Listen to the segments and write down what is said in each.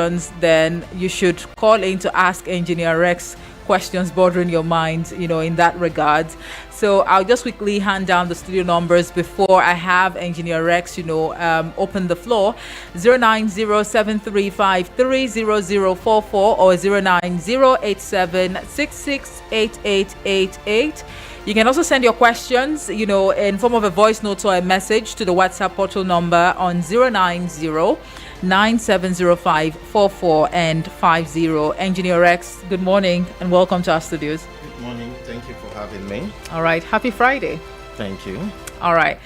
questions, then you should call in to ask Engineer Rex questions bothering your mind, in that regard. So I'll just quickly hand down the studio numbers before I have Engineer Rex, open the floor. 09073530044 or 09087668888. You can also send your questions, in form of a voice note or a message to the WhatsApp portal number on 090970544 and 50. Engineer Rex, good morning and welcome to our studios. Good morning. Thank you for having me. All right. Happy Friday. Thank you. All right.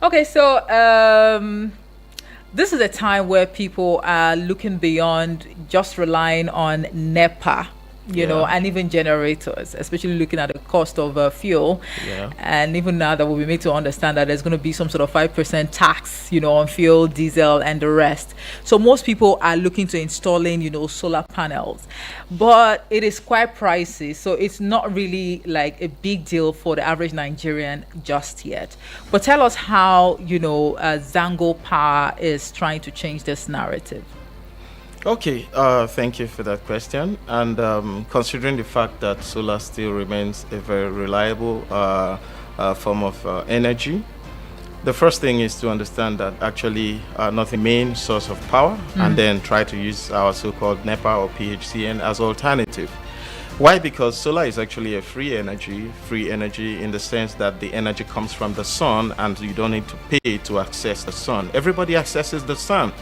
Okay. So this is a time where people are looking beyond just relying on NEPA. And even generators, especially looking at the cost of fuel. Yeah. And even now that we'll be made to understand that there's going to be some sort of 5% tax, on fuel, diesel, and the rest. So most people are looking to installing, solar panels. But it is quite pricey. So it's not really like a big deal for the average Nigerian just yet. But tell us how, Zangopower is trying to change this narrative. Okay, thank you for that question. And considering the fact that solar still remains a very reliable form of energy, the first thing is to understand that actually not the main source of power, and then try to use our so-called NEPA or PHCN as alternative. Why? Because solar is actually a free energy in the sense that the energy comes from the sun and you don't need to pay to access the sun. Everybody accesses the sun.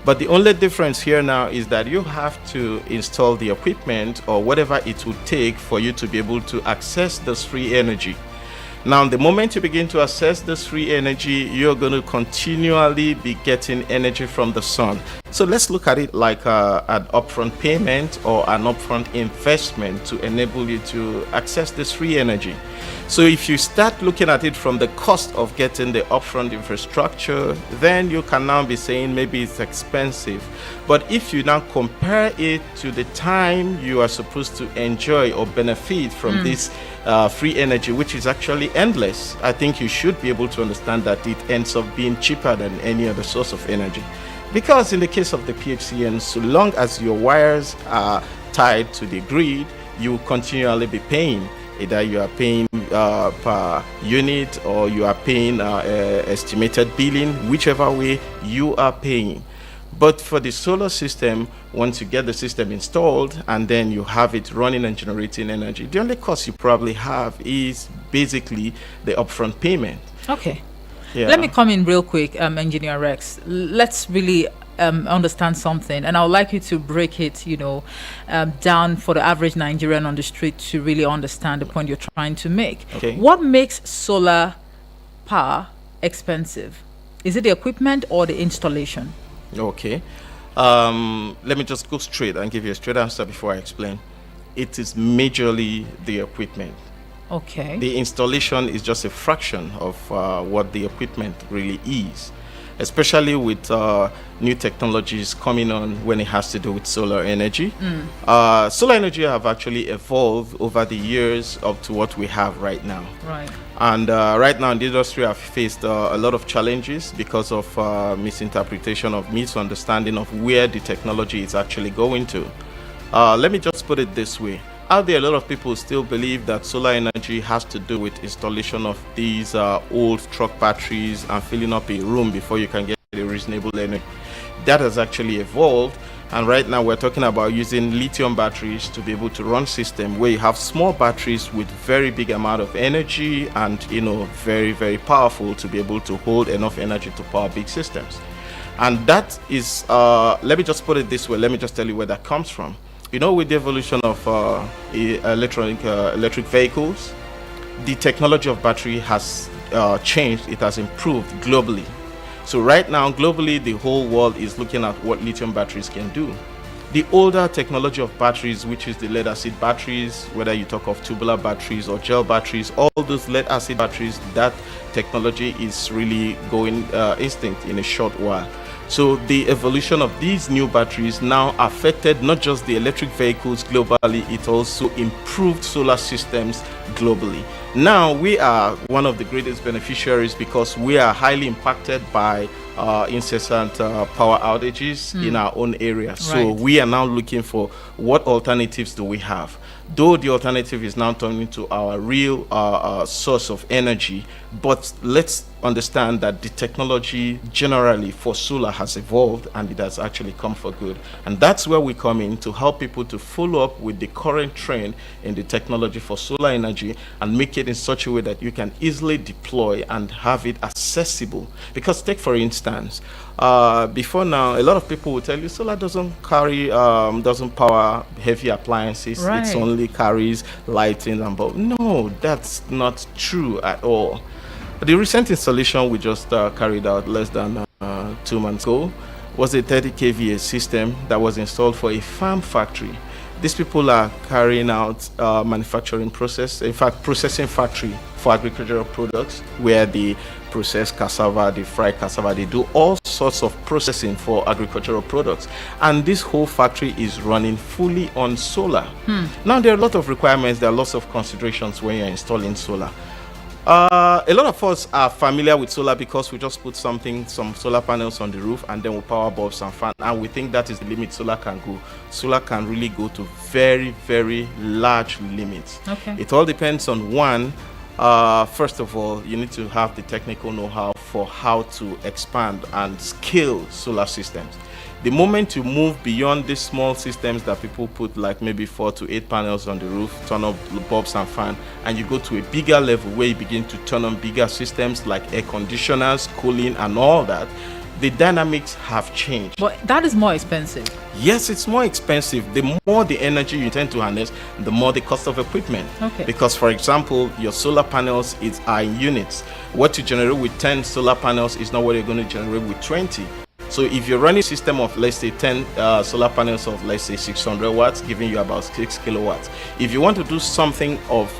But the only difference here now is that you have to install the equipment or whatever it would take for you to be able to access this free energy. Now, the moment you begin to access this free energy, you're going to continually be getting energy from the sun. So let's look at it like an upfront payment or an upfront investment to enable you to access this free energy. So if you start looking at it from the cost of getting the upfront infrastructure, then you can now be saying maybe it's expensive. But if you now compare it to the time you are supposed to enjoy or benefit from this free energy, which is actually endless, I think you should be able to understand that it ends up being cheaper than any other source of energy. Because in the case of the PHCN, so long as your wires are tied to the grid, you will continually be paying. Either you are paying per unit or you are paying estimated billing, whichever way you are paying. But for the solar system, once you get the system installed and then you have it running and generating energy, the only cost you probably have is basically the upfront payment. Okay. Yeah. Let me come in real quick, Engineer Rex. Let's really understand something, and I would like you to break it, down for the average Nigerian on the street to really understand the point you're trying to make. Okay. What makes solar power expensive? Is it the equipment or the installation? Okay. Let me just go straight and give you a straight answer before I explain. It is majorly the equipment. Okay. The installation is just a fraction of what the equipment really is, especially with new technologies coming on when it has to do with solar energy. Solar energy have actually evolved over the years up to what we have right now. Right. And right now, the industry have faced a lot of challenges because of misinterpretation, of misunderstanding of where the technology is actually going to. Let me just put it this way. Out there, a lot of people still believe that solar energy has to do with installation of these old truck batteries and filling up a room before you can get a reasonable energy. That has actually evolved, and right now we're talking about using lithium batteries to be able to run system where you have small batteries with very big amount of energy and very, very powerful to be able to hold enough energy to power big systems. And that is, let me just put it this way, let me just tell you where that comes from. With the evolution of electric vehicles, the technology of battery has changed. It has improved globally. So right now, globally, the whole world is looking at what lithium batteries can do. The older technology of batteries, which is the lead acid batteries, whether you talk of tubular batteries or gel batteries, all those lead acid batteries, that technology is really going extinct in a short while. So the evolution of these new batteries now affected not just the electric vehicles globally, it also improved solar systems globally. Now we are one of the greatest beneficiaries because we are highly impacted by incessant power outages in our own area. So Right. we are now looking for what alternatives do we have. Though the alternative is now turning to our real source of energy, but let's understand that the technology generally for solar has evolved and it has actually come for good. And that's where we come in to help people to follow up with the current trend in the technology for solar energy and make it in such a way that you can easily deploy and have it accessible. Because take for instance, before now, a lot of people will tell you solar doesn't power heavy appliances. Right. It only carries lighting and bulb. No, that's not true at all. The recent installation we just carried out less than 2 months ago was a 30 kVA system that was installed for a farm factory. These people are carrying out manufacturing process, in fact, processing factory for agricultural products where they process cassava, they fry cassava, they do all sorts of processing for agricultural products. And this whole factory is running fully on solar. Now, there are a lot of requirements, there are lots of considerations when you're installing solar. A lot of us are familiar with solar because we just put some solar panels on the roof and then we power bulbs and fan, and we think that is the limit solar can go. Solar can really go to very, very large limits. Okay. It all depends on one. First of all, you need to have the technical know-how for how to expand and scale solar systems. The moment you move beyond these small systems that people put like maybe 4 to 8 panels on the roof, turn up bulbs and fan, and you go to a bigger level where you begin to turn on bigger systems like air conditioners, cooling and all that, the dynamics have changed. But that is more expensive. Yes, it's more expensive. The more the energy you intend to harness, the more the cost of equipment. Okay. Because, for example, your solar panels are in units. What you generate with 10 solar panels is not what you're going to generate with 20. So if you're running a system of, let's say, 10 solar panels of, let's say, 600 watts, giving you about 6 kilowatts. If you want to do something of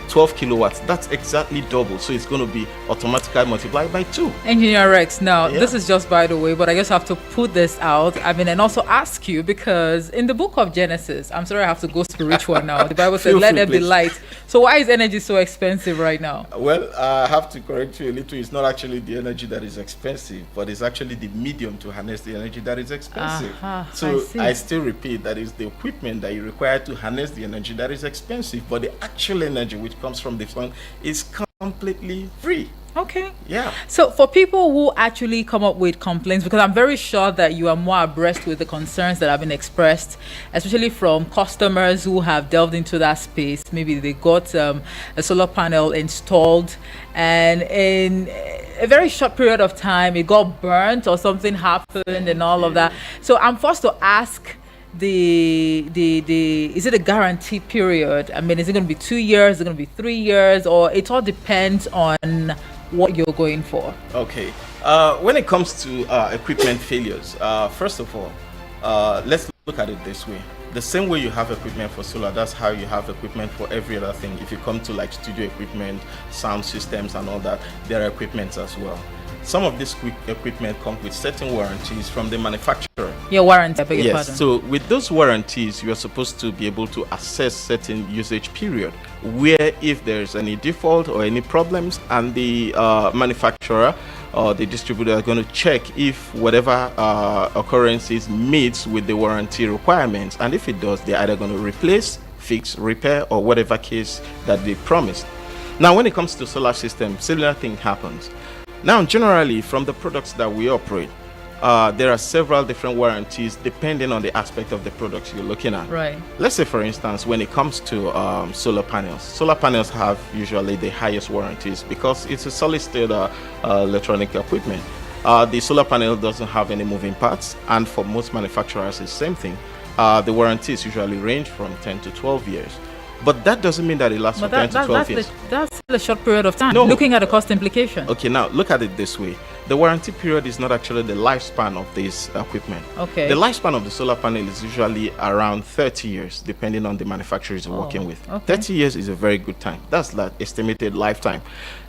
12 kilowatts, that's exactly double. So it's going to be automatically multiplied by 2. Engineer Rex, now Yeah. this is just by the way, but I just have to put this out. I mean, and also ask you, because in the book of Genesis, I'm sorry I have to go spiritual now. The Bible says, Feel let free, there be please. light. So why is energy so expensive right now? Well, I have to correct you a little. It's not actually the energy that is expensive, but it's actually the medium to harness the energy that is expensive. Aha, So I see. I still repeat, that is the equipment that you require to harness the energy that is expensive, but the actual energy which comes from the sun is completely free. Okay. Yeah. So for people who actually come up with complaints, because I'm very sure that you are more abreast with the concerns that have been expressed, especially from customers who have delved into that space. Maybe they got a solar panel installed and in a very short period of time it got burnt or something happened and all of that. So I'm forced to ask, the is it a guaranteed period? I mean, is it going to be 2 years? Is it going to be 3 years? Or it all depends on what you're going for? Okay. When it comes to equipment failures, first of all, let's look at it this way. The same way you have equipment for solar, that's how you have equipment for every other thing. If you come to like studio equipment, sound systems and all that, there are equipments as well. Some of this equipment come with certain warranties from the manufacturer. Your warranty, I beg your Yes, pardon. so with those warranties, you are supposed to be able to assess certain usage period, where if there's any default or any problems, and the manufacturer or the distributor are going to check if whatever occurrences meets with the warranty requirements, and if it does, they're either going to replace, fix, repair, or whatever case that they promised. Now, when it comes to solar system, similar thing happens. Now, generally, from the products that we operate, there are several different warranties depending on the aspect of the products you're looking at. Right. Let's say, for instance, when it comes to solar panels have usually the highest warranties because it's a solid-state electronic equipment. The solar panel doesn't have any moving parts, and for most manufacturers, it's the same thing. The warranties usually range from 10 to 12 years. But that doesn't mean that it lasts But for 10 to 12 years. that's a short period of time. No. Looking at the cost implication. Okay, now look at it this way. The warranty period is not actually the lifespan of this equipment. Okay. The lifespan of the solar panel is usually around 30 years, depending on the manufacturers you're working with. okay. 30 years is a very good time. That's the estimated lifetime.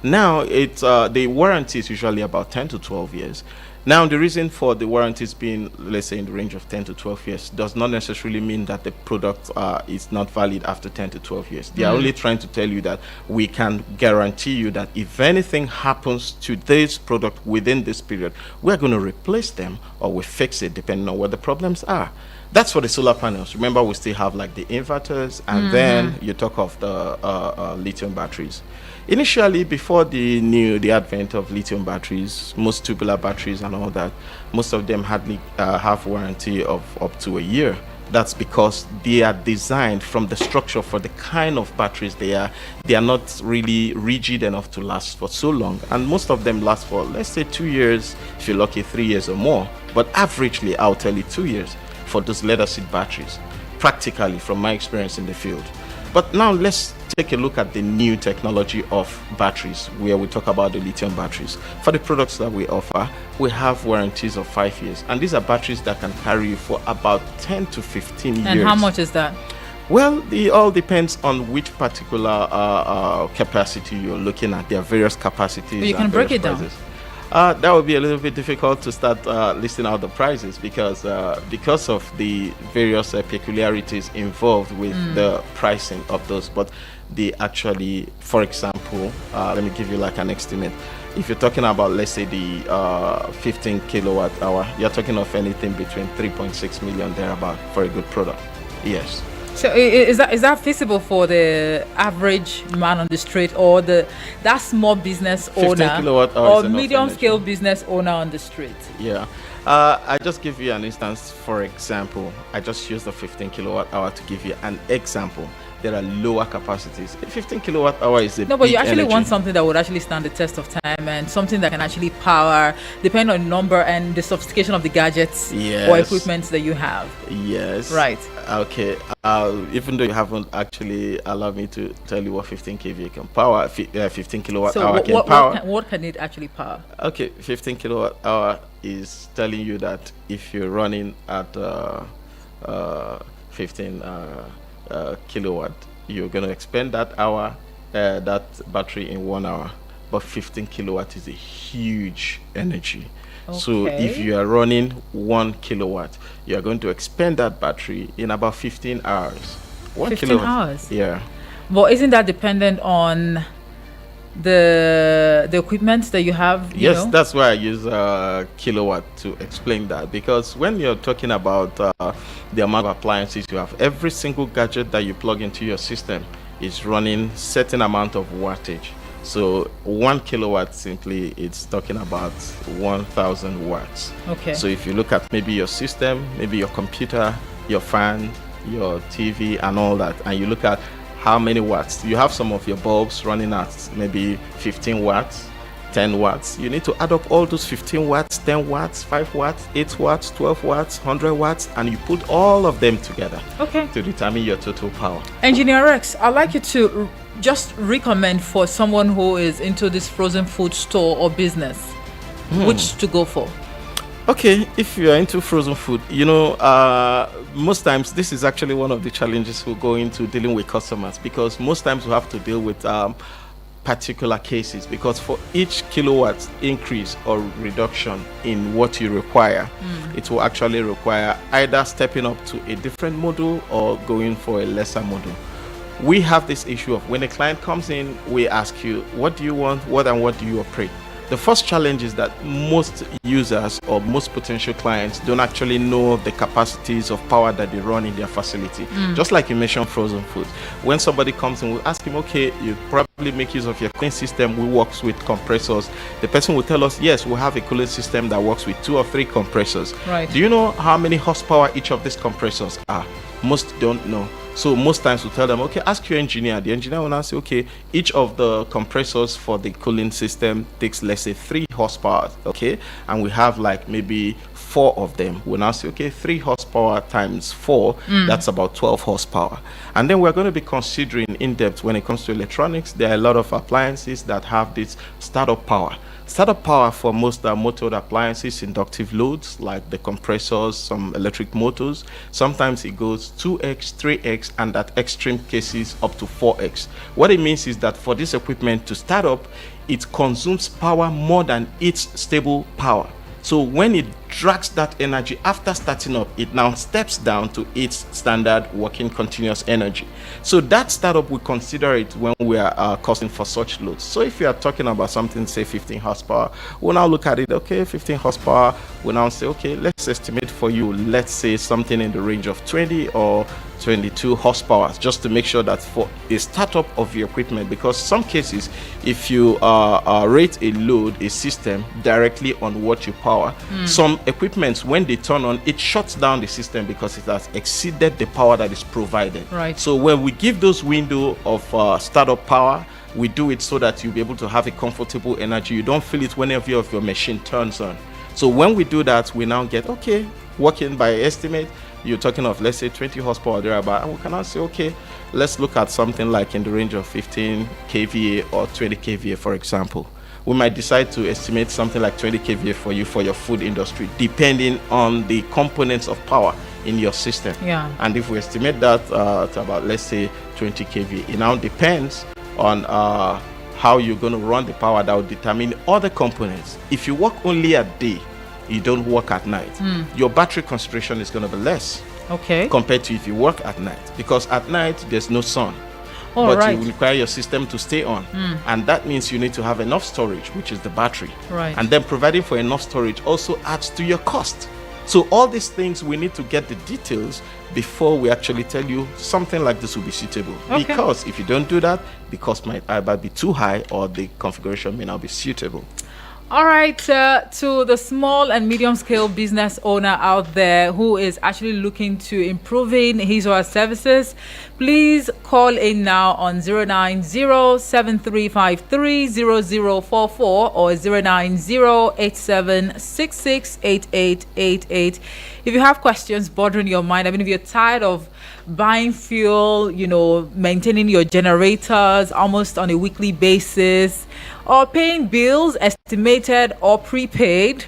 Now, the warranty is usually about 10 to 12 years. Now, the reason for the warranties being, let's say, in the range of 10 to 12 years does not necessarily mean that the product is not valid after 10 to 12 years. They are only trying to tell you that we can guarantee you that if anything happens to this product within this period, we're going to replace them or we fix it depending on what the problems are. That's for the solar panels. Remember, we still have like the inverters, and then you talk of the lithium batteries. Initially, before the advent of lithium batteries, most tubular batteries and all that, most of them hardly have warranty of up to a year. That's because they are designed from the structure for the kind of batteries they are. They are not really rigid enough to last for so long, and most of them last for, let's say, 2 years, if you're lucky, 3 years or more. But averagely, I'll tell you 2 years for those lead acid batteries, practically from my experience in the field. But now let's take a look at the new technology of batteries, where we talk about the lithium batteries. For the products that we offer, we have warranties of 5 years, and these are batteries that can carry you for about 10 to 15 years. And how much is that? Well, it all depends on which particular capacity you're looking at. There are various capacities. But you can break it down. That would be a little bit difficult to start listing out the prices because of the various peculiarities involved with the pricing of those. But they actually, for example, let me give you like an estimate. If you're talking about, let's say, the 15 kilowatt hour, you're talking of anything between 3.6 million thereabout for a good product. Yes. So is that feasible for the average man on the street, or that small business owner, or medium scale business owner on the street? Yeah. I just give you an instance. For example, I just use the 15 kilowatt hour to give you an example. There are lower capacities. A 15 kilowatt hour is a no, but you actually energy. want something that would actually stand the test of time, and something that can actually power, depending on the number and the sophistication of the gadgets or equipment that you have. Yes. Right. Okay. Even though you haven't actually allowed me to tell you what 15 kVA can power, 15 kilowatt hour can power. What can it actually power? Okay, 15 kilowatt hour is telling you that if you're running at 15 kilowatt, you're going to expend that hour, that battery in 1 hour. But 15 kilowatt is a huge energy. Okay. So if you are running 1 kilowatt, you are going to expend that battery in about 15 hours. 15 hours? Yeah. But isn't that dependent on the equipment that you have? Yes, that's why I use kilowatt to explain that, because when you're talking about the amount of appliances you have, every single gadget that you plug into your system is running certain amount of wattage. So 1 kilowatt simply, it's talking about 1,000 watts. Okay. So if you look at maybe your system, maybe your computer, your fan, your TV and all that, and you look at how many watts, you have some of your bulbs running at maybe 15 watts, 10 watts. You need to add up all those 15 watts, 10 watts, 5 watts, 8 watts, 12 watts, 100 watts, and you put all of them together to determine your total power. Engineer Rex, I'd like you to just recommend for someone who is into this frozen food store or business, which to go for. Okay, if you are into frozen food, most times this is actually one of the challenges we go into dealing with customers, because most times we have to deal with particular cases, because for each kilowatt increase or reduction in what you require, it will actually require either stepping up to a different model or going for a lesser model. We have this issue of when a client comes in, we ask you, what do you want, what do you operate? The first challenge is that most users or most potential clients don't actually know the capacities of power that they run in their facility. Just like you mentioned frozen foods. When somebody comes in, we ask him, okay, you probably make use of your cooling system, we works with compressors. The person will tell us, yes, we have a cooling system that works with 2 or 3 compressors. Right. Do you know how many horsepower each of these compressors are? Most don't know. So most times we tell them, okay, ask your engineer. The engineer will now say, okay, each of the compressors for the cooling system takes, let's say, 3 horsepower, okay? And we have like maybe 4 of them. We'll now say, okay, 3 horsepower times 4, that's about 12 horsepower. And then we're going to be considering in depth when it comes to electronics. There are a lot of appliances that have this startup power. Startup power for most motored appliances, inductive loads like the compressors, some electric motors. Sometimes it goes 2x, 3x, and at extreme cases up to 4x. What it means is that for this equipment to start up, it consumes power more than its stable power. So when it drags that energy after starting up, it now steps down to its standard working continuous energy. So that startup, we consider it when we are costing for such loads. So if you are talking about something, say 15 horsepower, we'll now look at it, okay, 15 horsepower, we'll now say, okay, let's estimate for you, let's say something in the range of 20 or 22 horsepower, just to make sure that for a startup of your equipment, because some cases, if you rate a load, a system directly on what you power, some equipments, when they turn on, it shuts down the system because it has exceeded the power that is provided. Right. So when we give those window of startup power, we do it so that you'll be able to have a comfortable energy. You don't feel it whenever your machine turns on. So when we do that, we now get, okay, working by estimate, you're talking of, let's say 20 horsepower thereabout, and we can now say, okay, let's look at something like in the range of 15 kVA or 20 kVA, for example. We might decide to estimate something like 20 kVA for you for your food industry, depending on the components of power in your system. Yeah. And if we estimate that to about, let's say 20 kVA, it now depends on how you're going to run the power that will determine other components. If you work only at day, you don't work at night, your battery concentration is going to be less, Okay. compared to if you work at night, because at night there's no sun. All But right. you require your system to stay on, and that means you need to have enough storage, which is the battery. Right. And then providing for enough storage also adds to your cost. So all these things, we need to get the details before we actually tell you something like this will be suitable. Okay. Because if you don't do that, the cost might either be too high or the configuration may not be suitable. All right, to the small and medium scale business owner out there who is actually looking to improving his or her services, please call in now on 090-7353-0044 or 090-8766-8888. If you have questions bothering your mind, I mean, if you're tired of buying fuel, maintaining your generators almost on a weekly basis, or paying bills estimated or prepaid,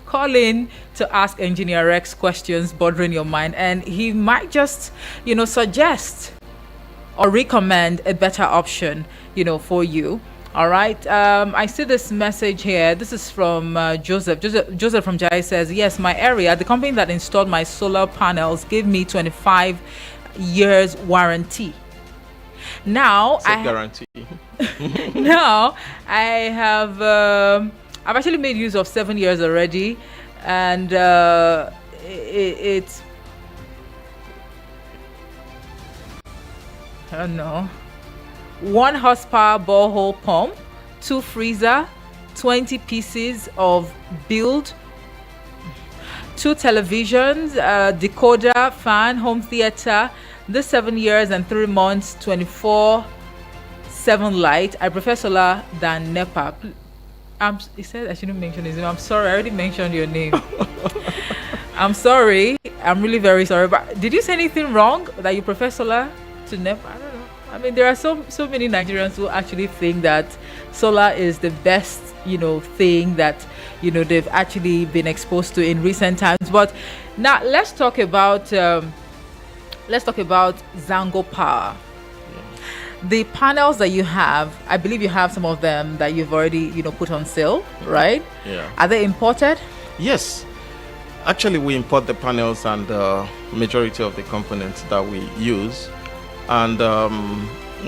call in to ask Engineer X questions bothering your mind, and he might just suggest or recommend a better option for you. All right. I see this message here. This is from Joseph. Joseph from Jai says, yes, my area, the company that installed my solar panels gave me 25 years warranty. Now Guarantee. now I have I've actually made use of 7 years already, and it's I don't know, 1 horsepower borehole pump, 2 freezer, 20 pieces of build, 2 televisions, decoder, fan, home theater. This 7 years and 3 months, 24/7 light. I prefer solar than NEPA. He said I shouldn't mention his name. I'm sorry, I already mentioned your name. I'm sorry. I'm really very sorry. But did you say anything wrong that you prefer solar to NEPA? I don't know. I mean, there are so many Nigerians who actually think that solar is the best, thing that, they've actually been exposed to in recent times. But now let's talk about Zangopower. The panels that you have, I believe you have some of them that you've already, put on sale, right? Yeah. Are they imported? Yes. Actually, we import the panels and the majority of the components that we use. And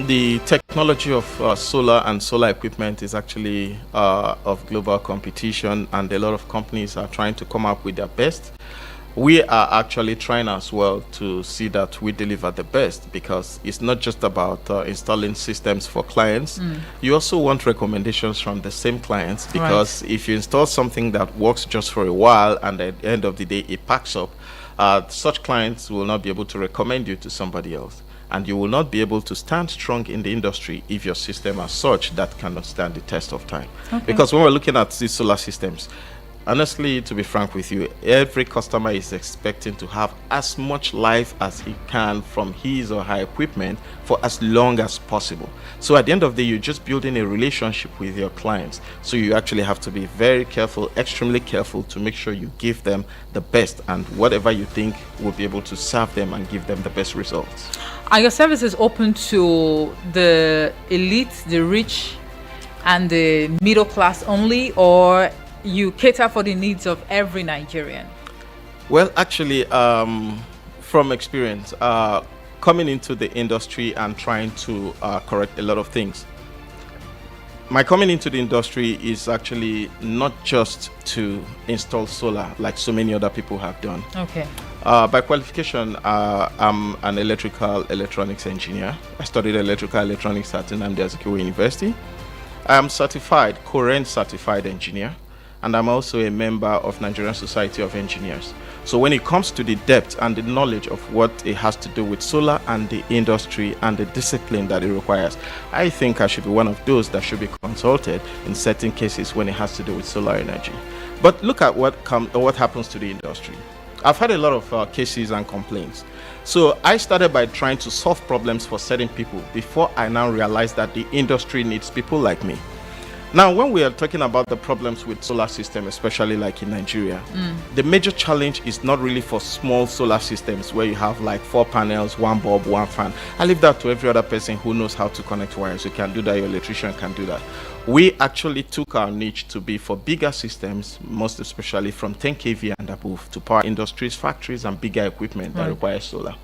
the technology of solar and solar equipment is actually of global competition, and a lot of companies are trying to come up with their best. We are actually trying as well to see that we deliver the best, because it's not just about installing systems for clients. You also want recommendations from the same clients, because if you install something that works just for a while and at the end of the day it packs up, such clients will not be able to recommend you to somebody else. And you will not be able to stand strong in the industry if your system as such that cannot stand the test of time. Okay. Because when we're looking at these solar systems, honestly, to be frank with you, every customer is expecting to have as much life as he can from his or her equipment for as long as possible. So at the end of the day, you're just building a relationship with your clients. So you actually have to be very careful, extremely careful, to make sure you give them the best and whatever you think will be able to serve them and give them the best results. Are your services open to the elite, the rich, and the middle class only, or you cater for the needs of every Nigerian? Well, actually, from experience, coming into the industry and trying to correct a lot of things. My coming into the industry is actually not just to install solar like so many other people have done. Okay. By qualification, I'm an electrical electronics engineer. I studied electrical electronics at Nnamdi Azikiwe University. I am certified, current certified engineer, and I'm also a member of Nigerian Society of Engineers. So when it comes to the depth and the knowledge of what it has to do with solar and the industry and the discipline that it requires, I think I should be one of those that should be consulted in certain cases when it has to do with solar energy. But look at what happens to the industry. I've had a lot of cases and complaints. So I started by trying to solve problems for certain people before I now realized that the industry needs people like me. Now, when we are talking about the problems with solar system, especially like in Nigeria, the major challenge is not really for small solar systems where you have like 4 panels, 1 bulb, 1 fan. I leave that to every other person who knows how to connect wires. You can do that, your electrician can do that. We actually took our niche to be for bigger systems, most especially from 10 kV and above, to power industries, factories, and bigger equipment that require solar.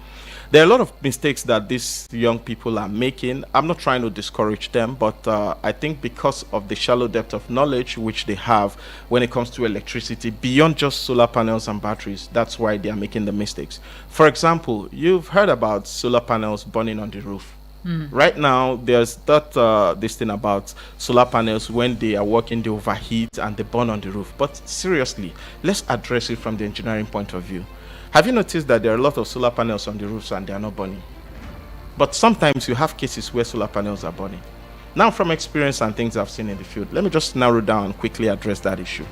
There are a lot of mistakes that these young people are making. I'm not trying to discourage them, but I think because of the shallow depth of knowledge which they have when it comes to electricity, beyond just solar panels and batteries, that's why they are making the mistakes. For example, you've heard about solar panels burning on the roof. Right now, there's that this thing about solar panels when they are working, they overheat and they burn on the roof. But seriously, let's address it from the engineering point of view. Have you noticed that there are a lot of solar panels on the roofs and they are not burning? But sometimes you have cases where solar panels are burning. Now, from experience and things I've seen in the field, let me just narrow down and quickly address that issue.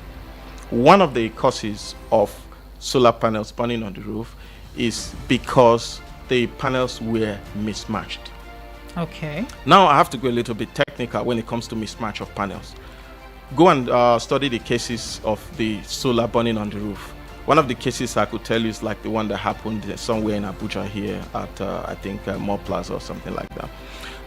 One of the causes of solar panels burning on the roof is because the panels were mismatched. Okay. Now, I have to go a little bit technical when it comes to mismatch of panels. Go and study the cases of the solar burning on the roof. One of the cases I could tell you is like the one that happened somewhere in Abuja here at, I think, Mall Plaza or something like that.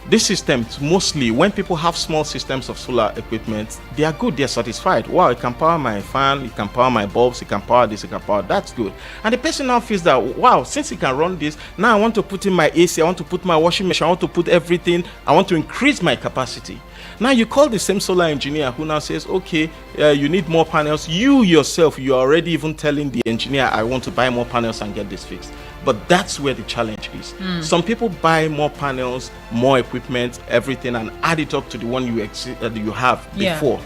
These systems, mostly when people have small systems of solar equipment, they are good, they're satisfied. Wow, it can power my fan, it can power my bulbs, it can power this, it can power that's good. And the person now feels that, wow, since it can run this, now I want to put in my AC, I want to put my washing machine, I want to put everything, I want to increase my capacity. Now you call the same solar engineer who now says, okay, you need more panels. You yourself, you're already even telling the engineer, I want to buy more panels and get this fixed. But that's where the challenge is. Some people buy more panels, more equipment, everything, and add it up to the one you have before.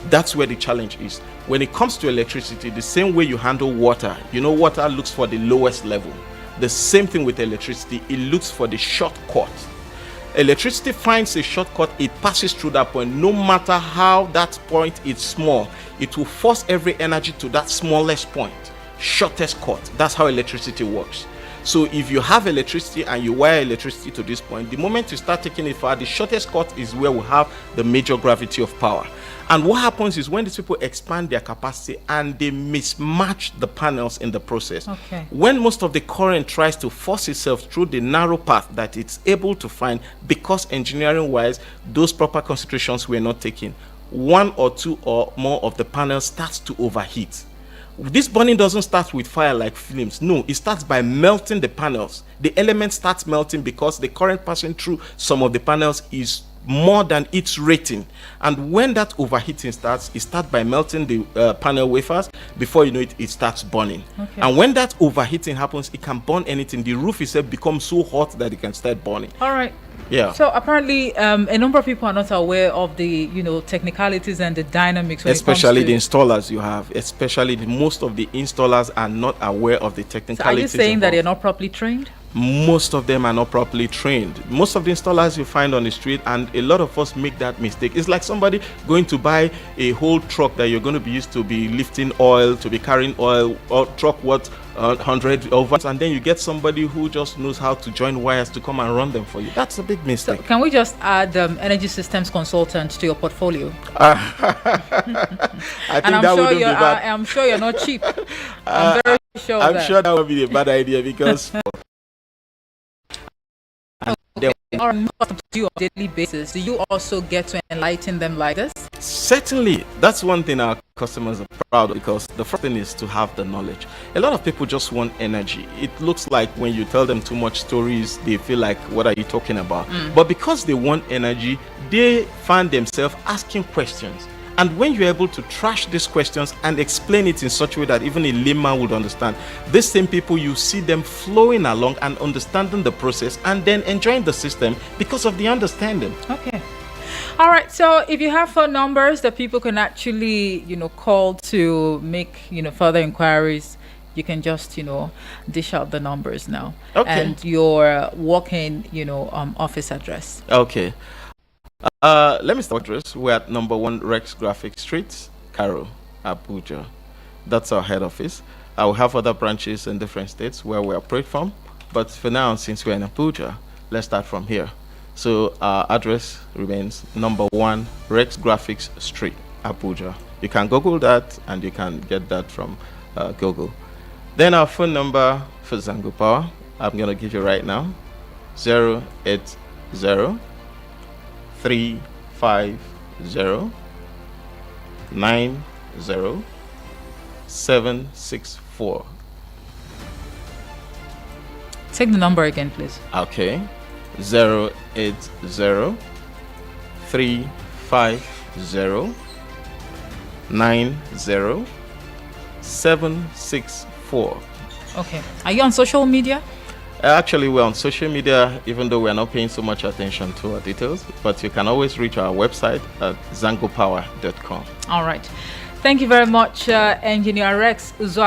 That's where the challenge is. When it comes to electricity, the same way you handle water, water looks for the lowest level. The same thing with electricity, it looks for the shortcut. Electricity finds a shortcut, it passes through that point. No matter how that point is small, it will force every energy to that smallest point, shortest cut. That's how electricity works. So if you have electricity and you wire electricity to this point, the moment you start taking it far, the shortest cut is where we have the major gravity of power. And what happens is when these people expand their capacity and they mismatch the panels in the process, when most of the current tries to force itself through the narrow path that it's able to find, because engineering wise those proper considerations were not taken, 1 or 2 or more of the panels starts to overheat. This burning doesn't start with fire like flames. No, it starts by melting the panels. The element starts melting because the current passing through some of the panels is more than its rating. And when that overheating starts, it starts by melting the panel wafers. Before you know it, it starts burning. And when that overheating happens, it can burn anything. The roof itself becomes so hot that it can start burning. All right. Yeah. So apparently, a number of people are not aware of the, technicalities and the dynamics. Especially the installers you have. Especially most of the installers are not aware of the technicalities. So are you saying involved. that they're not properly trained? Most of them are not properly trained. Most of the installers you find on the street, and a lot of us make that mistake. It's like somebody going to buy a whole truck that you're going to be used to be lifting oil, to be carrying oil, or truck what 100 over, and then you get somebody who just knows how to join wires to come and run them for you. That's a big mistake. So can we just add energy systems consultant to your portfolio? I think that wouldn't be bad. I'm sure you're not cheap. I'm very sure. I'm sure that would be a bad idea because. Then Or to you on a daily basis, do you also get to enlighten them like this? certainly, that's one thing our customers are proud of, because the first thing is to have the knowledge. A lot of people just want energy. It looks like when you tell them too much stories, they feel like, what are you talking about? But because they want energy, they find themselves asking questions. And when you're able to trash these questions and explain it in such a way that even a layman would understand, these same people, you see them flowing along and understanding the process and then enjoying the system because of the understanding. Okay. All right. So if you have phone numbers that people can actually, call to make, further inquiries, you can just, dish out the numbers now. Okay. And your walk-in, office address. Okay. Let me start with this. We're at number 1 Rex Graphic Street, Cairo, Abuja. That's our head office. We have other branches in different states where we operate from. But for now, since we're in Abuja, let's start from here. So our address remains number 1 Rex Graphics Street, Abuja. You can Google that and you can get that from Google. Then our phone number for Zangopower, I'm going to give you right now, 080 350 90764. Take the number again, please. Okay. 080 350 90764. Okay. Are you on social media? Actually, we're on social media, even though we're not paying so much attention to our details. But you can always reach our website at zangopower.com. All right. Thank you very much, Engineer Rex Uzoagbala.